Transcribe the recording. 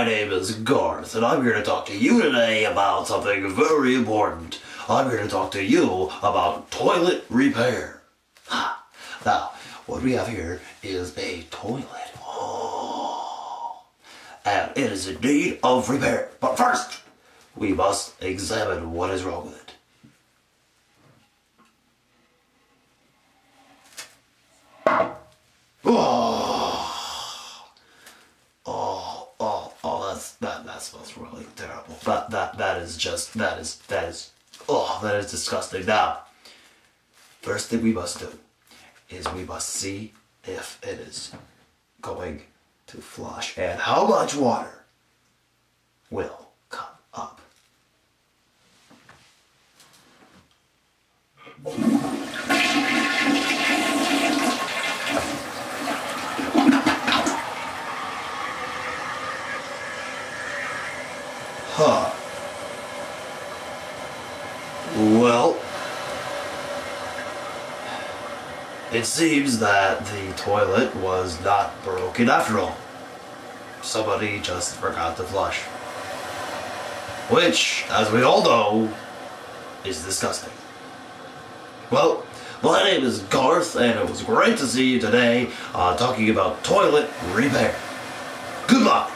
my name is Garth, and I'm here to talk to you today about something very important. I'm here to talk to you about toilet repair. Now, what we have here is a toilet. And it is in need of repair. But first, we must examine what is wrong with it. That smells really terrible. That is disgusting. Now, first thing we must do is we must see if it is going to flush and how much water will come up. Well, it seems that the toilet was not broken after all. Somebody just forgot to flush. Which, as we all know, is disgusting. Well, my name is Garth, and it was great to see you today talking about toilet repair. Goodbye.